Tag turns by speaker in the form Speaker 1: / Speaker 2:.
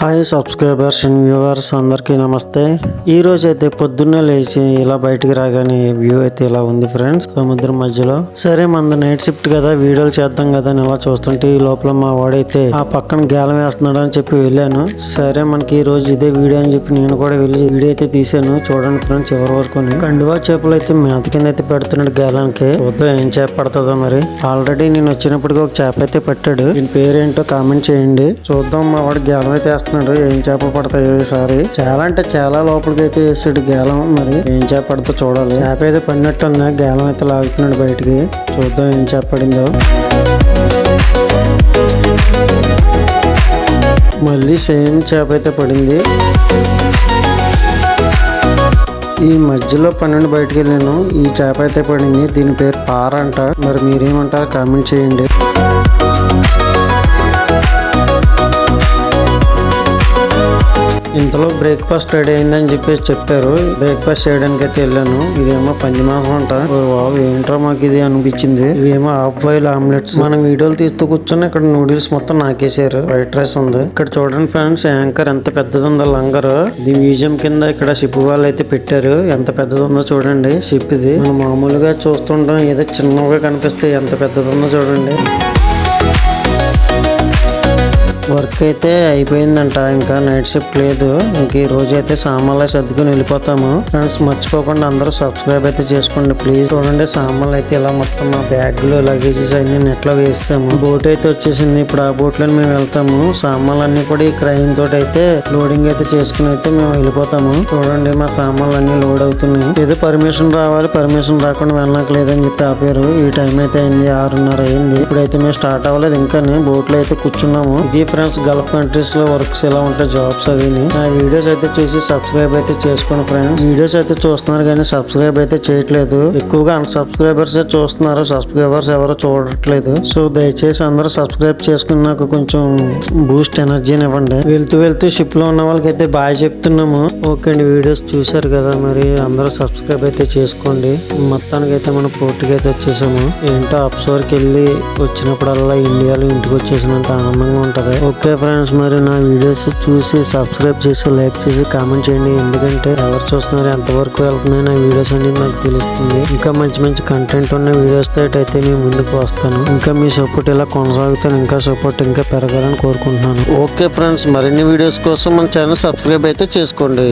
Speaker 1: Hi subscribers and viewers అందరికీ నమస్తే. ఈ రోజు అయితే పొద్దున్నే లేచి ఇలా బయటికి రాగానే వ్యూ అయితే ఇలా ఉంది ఫ్రెండ్స్, సముద్రం మధ్యలో. సరే మన నైట్ షిఫ్ట్ కదా, వీడియోలు చేద్దాం కదా అని ఇలా చూస్తుంటే ఈ లోపల మా వాడైతే ఆ పక్కన గేలం వేస్తున్నాడు అని చెప్పి వెళ్ళాను. సరే మనకి ఈ రోజు ఇదే వీడియో అని చెప్పి నేను కూడా వెళ్ళి వీడియో అయితే తీసాను. చూడండి ఫ్రెండ్స్ చివరి వరకు. కండువా చేపలు అయితే మేత కింద అయితే పెడుతున్నాడు గేలానికి. చూద్దాం ఏం చేప పడుతుందో మరి. ఆల్రెడీ నేను వచ్చినప్పటికీ ఒక చేప అయితే పెట్టాడు. దీని పేరేంటో కామెంట్ చేయండి. చూద్దాం మా వాడు గేలం అయితే ఏం చేపలు పడతాయో ఈసారి. చాలా అంటే చాలా లోపలికి అయితే వేసాడు గేలం. మరి ఏం చేప పడితే చూడాలి. చేప అయితే పడినట్టుంది, గేలం అయితే లాగుతున్నాడు బయటికి. చూద్దాం ఏం చేప పడిందో. మళ్ళీ సేమ్ చేప అయితే పడింది. ఈ మధ్యలో 12 బయటకు వెళ్ళాను, ఈ చేప అయితే పడింది. దీని పేరు పార అంట. మరి మీరేమంటారు కామెంట్ చేయండి. ఇంతలో బ్రేక్ఫాస్ట్ రెడీ అయిందని చెప్పేసి చెప్పారు. బ్రేక్ఫాస్ట్ చేయడానికి అయితే వెళ్ళాను. ఇదేమో పందిమాసం అంట. ఏంట్రా మాకు ఇది అనిపించింది. ఇవేమో హాఫ్ బాయిల్ ఆమ్లెట్స్. మనం వీడియోలు తీస్తూ కూర్చొని ఇక్కడ నూడిల్స్ మొత్తం నాకేసారు. వైట్ రైస్ ఉంది. ఇక్కడ చూడండి ఫ్రెండ్స్, యాంకర్ ఎంత పెద్దది ఉందో లంగర్. ఇది మ్యూజియం కింద ఇక్కడ షిప్ వాళ్ళు అయితే పెట్టారు. ఎంత పెద్దది ఉందో చూడండి షిప్ ఇది. మనం మామూలుగా చూస్తుంటాం ఏదో చిన్నగా కనిపిస్తే ఎంత పెద్దది ఉందో చూడండి. వర్క్ అయితే అయిపోయిందంట, ఇంకా నైట్ షిఫ్ట్ లేదు. ఇంక ఈ రోజు అయితే సామాన్లు సర్దుకుని వెళ్ళిపోతాము. ఫ్రెండ్స్ మర్చిపోకుండా అందరూ సబ్స్క్రైబ్ అయితే చేసుకోండి ప్లీజ్. చూడండి సామాన్లు అయితే ఇలా మొత్తం మా బ్యాగ్లు లగేజెస్ అన్ని నెట్లో వేసాము. బోట్ అయితే వచ్చేసింది. ఇప్పుడు ఆ బోట్ లో మేము వెళ్తాము. సామాన్లు అన్ని కూడా ఈ క్రైన్ తోటి అయితే లోడింగ్ అయితే చేసుకుని అయితే మేము వెళ్ళిపోతాము. చూడండి మా సామాన్లు అన్ని లోడ్ అవుతున్నాయి. ఏదో పర్మిషన్ రావాలి, పర్మిషన్ రాకుండా వెళ్ళనట్లేదని చెప్పి ఆపారు. ఈ టైం అయితే అయింది 6:30 అయింది. ఇప్పుడైతే మేము స్టార్ట్ అవ్వలేదు ఇంకా. బోట్ లో అయితే కూర్చున్నాము. ఇది ఫ్రెండ్స్ గల్ఫ్ కంట్రీస్ లో వర్క్స్ ఎలా ఉంటాయి, జాబ్స్ అవి. నా వీడియోస్ అయితే చూసి సబ్స్క్రైబ్ అయితే చేసుకోండి ఫ్రెండ్స్. వీడియోస్ అయితే చూస్తున్నారు కానీ సబ్స్క్రైబ్ అయితే చేయట్లేదు. ఎక్కువగా అన్సబ్స్క్రైబర్స్ చూస్తున్నారు, సబ్స్క్రైబర్స్ ఎవరు చూడట్లేదు. సో దయచేసి అందరూ సబ్స్క్రైబ్ చేసుకుని నాకు కొంచెం బూస్ట్ ఎనర్జీని ఇవ్వండి. వెళ్తూ షిప్ లో ఉన్న వాళ్ళకి అయితే బాయ్ చెప్తున్నాము. ఓకే అండి, వీడియోస్ చూసారు కదా, మరి అందరూ సబ్స్క్రైబ్ అయితే చేసుకోండి. మొత్తానికి అయితే మనం పోర్టుకి అయితే వచ్చేసాము. ఏంటో అప్సోర్కి వెళ్ళి వచ్చినప్పుడల్లా ఇండియాలో ఇంటికి వచ్చేసినంత ఆనందంగా ఉంటది. ఓకే ఫ్రెండ్స్, మరి నా వీడియోస్ చూసి సబ్స్క్రైబ్ చేసి లైక్ చేసి కామెంట్ చేయండి. ఎందుకంటే ఎవరు చూస్తున్నారు, ఎంతవరకు వెళ్తున్నాయి నా వీడియోస్ అనేది నాకు తెలుస్తుంది. ఇంకా మంచి మంచి కంటెంట్ ఉన్న వీడియోస్ తోటి అయితే మేము ముందుకు వస్తాను. ఇంకా మీ సపోర్ట్ ఇలా కొనసాగుతాను. ఇంకా సపోర్ట్ ఇంకా పెరగాలని కోరుకుంటున్నాను. ఓకే ఫ్రెండ్స్, మరిన్ని వీడియోస్ కోసం మన ఛానల్ సబ్స్క్రైబ్ అయితే చేసుకోండి.